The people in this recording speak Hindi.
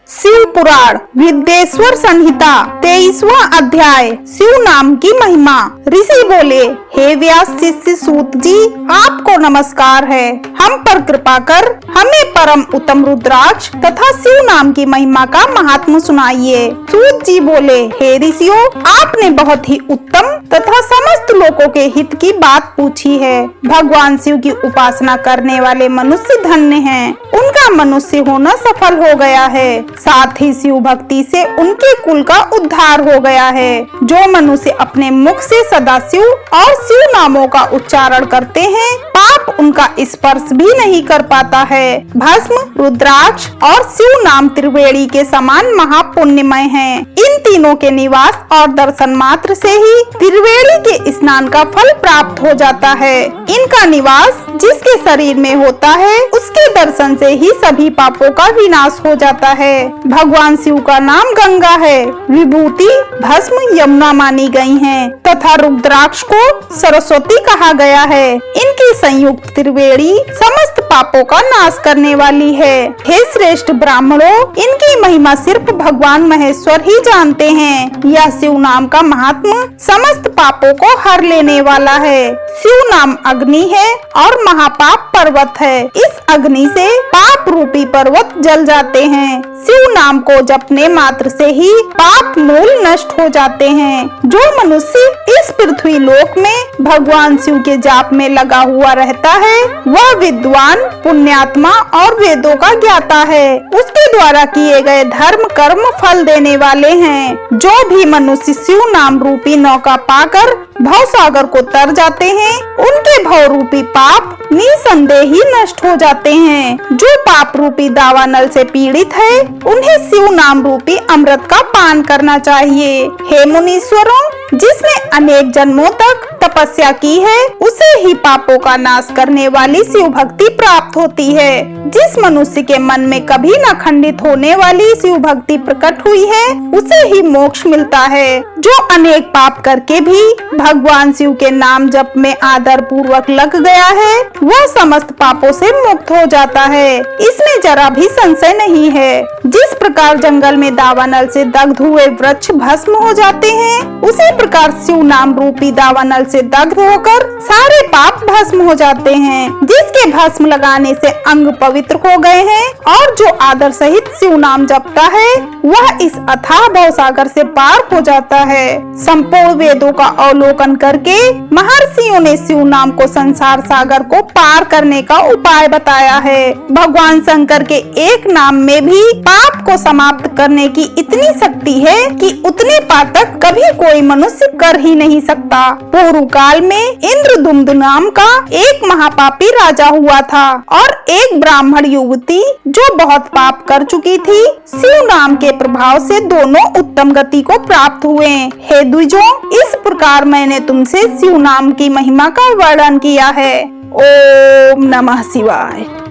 शिव पुराण विद्येश्वर संहिता 23वां अध्याय। शिव नाम की महिमा। ऋषि बोले, हे व्यास शिष्य सूत जी, आपको नमस्कार है। हम पर कृपा कर हमें परम उत्तम रुद्राक्ष तथा शिव नाम की महिमा का महात्म सुनाइए। सूत जी बोले, हे ऋषियों, आपने बहुत ही उत्तम तथा समस्त लोगों के हित की बात पूछी है। भगवान शिव की उपासना करने वाले मनुष्य धन्य हैं। उनका मनुष्य होना सफल हो गया है। साथ ही शिव भक्ति से उनके कुल का उद्धार हो गया है। जो मनुष्य अपने मुख से सदा शिव और शिव नामों का उच्चारण करते हैं, पाप उनका स्पर्श भी नहीं कर पाता है। भस्म, रुद्राक्ष और शिव नाम त्रिवेणी के समान महापुण्यमय हैं। इन तीनों के निवास और दर्शन मात्र से ही त्रिवेणी के स्नान का फल प्राप्त हो जाता है। इनका निवास जिसके शरीर में होता है, उसके दर्शन से ही सभी पापों का विनाश हो जाता है। भगवान शिव का नाम गंगा है। विभूति, भस्म यमुना मानी गई हैं तथा रुद्राक्ष को सरस्वती कहा गया है। इनकी संयुक्त त्रिवेणी समस्त पापों का नाश करने वाली है। हे श्रेष्ठ ब्राह्मणों, इनकी महिमा सिर्फ भगवान महेश्वर ही जानते हैं। यह शिव नाम का महात्मा समस्त पापों को हर लेने वाला है। शिव नाम अग्नि है और महापाप पर्वत है। इस अग्नि से पाप रूपी पर्वत जल जाते हैं। शिव नाम को जपने मात्र से ही पाप मूल नष्ट हो जाते हैं। जो मनुष्य इस पृथ्वी लोक में भगवान शिव के जाप में लगा हुआ रहता है, वह विद्वान, पुण्यात्मा और वेदों का ज्ञाता है। उसके द्वारा किए गए धर्म कर्म फल देने वाले हैं। जो भी मनुष्य शिव नाम रूपी नौका पाकर भव सागर को तर जाते हैं, उनके भव रूपी पाप निसंदेह ही नष्ट हो जाते हैं। जो पाप रूपी दावानल से पीड़ित है, उन्हें शिव नाम रूपी अमृत का पान करना चाहिए। हे मुनीश्वरों, जिसने अनेक जन्मों तक तपस्या की है, उसे ही पापों का नाश करने वाली शिव भक्ति प्राप्त होती है। जिस मनुष्य के मन में कभी न खंडित होने वाली शिव भक्ति प्रकट हुई है, उसे ही मोक्ष मिलता है। जो अनेक पाप करके भी भगवान शिव के नाम जप में आदर पूर्वक लग गया है, वह समस्त पापों से मुक्त हो जाता है। इसमें जरा भी संशय नहीं है। जिस प्रकार जंगल में दावानल से दग्ध हुए वृक्ष भस्म हो जाते हैं, उसी प्रकार शिव नाम रूपी दावानल से दग्ध होकर सारे पाप भस्म हो जाते हैं। जिसके भस्म लगाने से अंग पवित्र हो गए हैं और जो आदर सहित शिव नाम जपता है, वह इस अथाह भवसागर से पार हो जाता है। संपूर्ण वेदों का अवलोकन करके महर्षियों ने शिव नाम को संसार सागर को पार करने का उपाय बताया है। भगवान शंकर के एक नाम में भी पाप को समाप्त करने की इतनी शक्ति है कि उतने पातक कभी कोई मनुष्य कर ही नहीं सकता। पूर्व काल में इंद्रदुम्न नाम का एक महापापी राजा हुआ था और एक ब्राह्मण युवती जो बहुत पाप कर चुकी थी। शिव नाम के प्रभाव से दोनों उत्तम गति को प्राप्त हुए। हे द्विजों, इस प्रकार मैंने तुमसे शिव नाम की महिमा का वर्णन किया है। ओम नमः शिवाय।